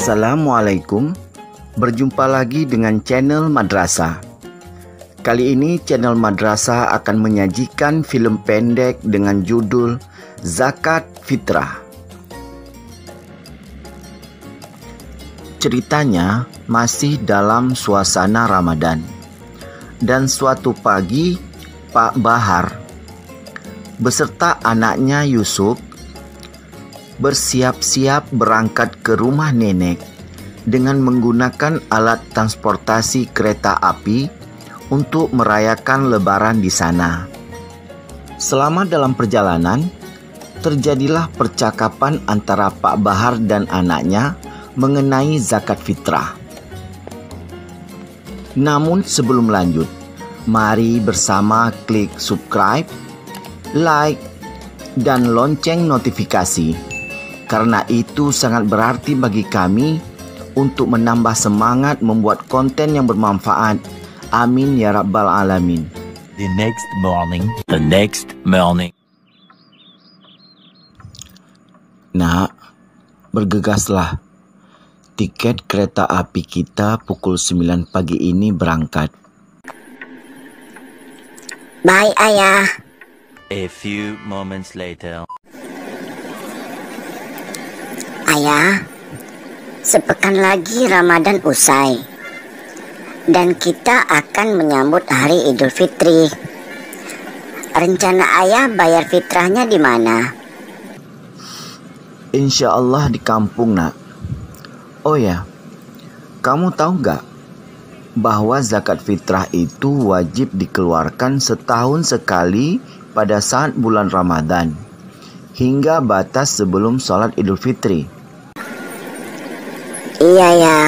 Assalamualaikum. Berjumpa lagi dengan channel Madrasah. Kali ini channel Madrasah akan menyajikan film pendek dengan judul Zakat Fitrah. Ceritanya masih dalam suasana Ramadan. Dan suatu pagi, Pak Bahar beserta anaknya Yusuf bersiap-siap berangkat ke rumah nenek dengan menggunakan alat transportasi kereta api untuk merayakan Lebaran di sana. Selama dalam perjalanan, terjadilah percakapan antara Pak Bahar dan anaknya mengenai zakat fitrah. Namun sebelum lanjut, mari bersama klik subscribe, like, dan lonceng notifikasi. Karena itu sangat berarti bagi kami untuk menambah semangat membuat konten yang bermanfaat. Amin ya rabbal alamin. The next morning. Nak, bergegaslah. Tiket kereta api kita pukul 9 pagi ini berangkat. Baik, Ayah. A few moments later. Ayah, sepekan lagi Ramadan usai. Dan kita akan menyambut hari Idul Fitri. Rencana Ayah bayar fitrahnya di mana? Insya Allah di kampung, Nak. Oh ya, kamu tahu nggak bahwa zakat fitrah itu wajib dikeluarkan setahun sekali pada saat bulan Ramadan hingga batas sebelum sholat Idul Fitri. Iya ya,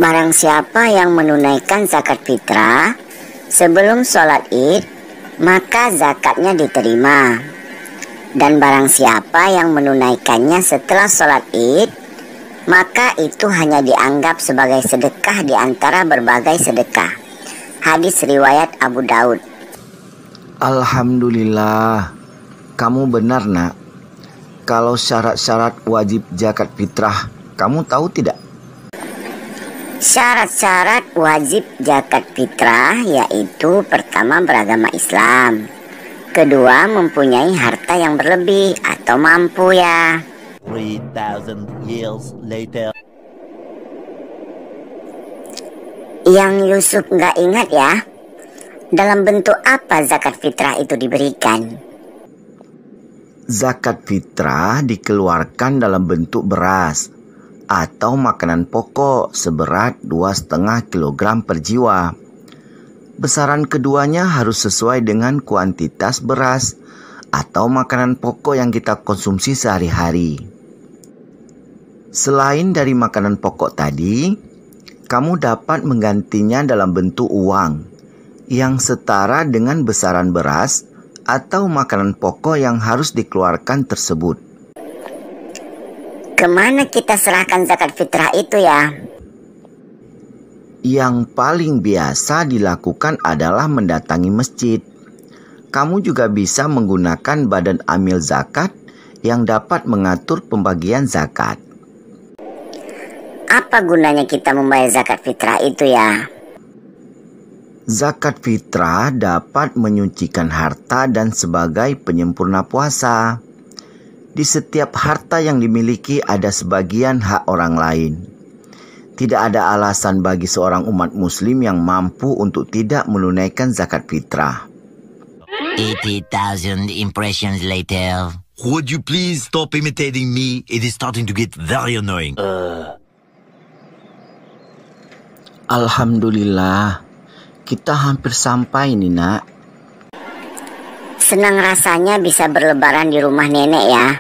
barang siapa yang menunaikan zakat fitrah sebelum sholat Id, maka zakatnya diterima. Dan barang siapa yang menunaikannya setelah sholat Id, maka itu hanya dianggap sebagai sedekah di antara berbagai sedekah. Hadis riwayat Abu Daud. Alhamdulillah, kamu benar, Nak. Kalau syarat-syarat wajib zakat fitrah, kamu tahu tidak? Syarat-syarat wajib zakat fitrah yaitu pertama beragama Islam, kedua mempunyai harta yang berlebih atau mampu ya. 3,000 years later. Yang Yusuf nggak ingat ya, dalam bentuk apa zakat fitrah itu diberikan? Zakat fitrah dikeluarkan dalam bentuk beras atau makanan pokok seberat 2,5 kg per jiwa. Besaran keduanya harus sesuai dengan kuantitas beras atau makanan pokok yang kita konsumsi sehari-hari. Selain dari makanan pokok tadi, kamu dapat menggantinya dalam bentuk uang yang setara dengan besaran beras atau makanan pokok yang harus dikeluarkan tersebut. Kemana kita serahkan zakat fitrah itu ya? Yang paling biasa dilakukan adalah mendatangi masjid. Kamu juga bisa menggunakan badan amil zakat yang dapat mengatur pembagian zakat. Apa gunanya kita membayar zakat fitrah itu ya? Zakat fitrah dapat menyucikan harta dan sebagai penyempurna puasa. Di setiap harta yang dimiliki ada sebagian hak orang lain. Tidak ada alasan bagi seorang umat muslim yang mampu untuk tidak menunaikan zakat fitrah. 80,000 impressions later. Would you please stop imitating me? It is starting to get very annoying. Alhamdulillah, kita hampir sampai nih, Nak. Senang rasanya bisa berlebaran di rumah nenek ya.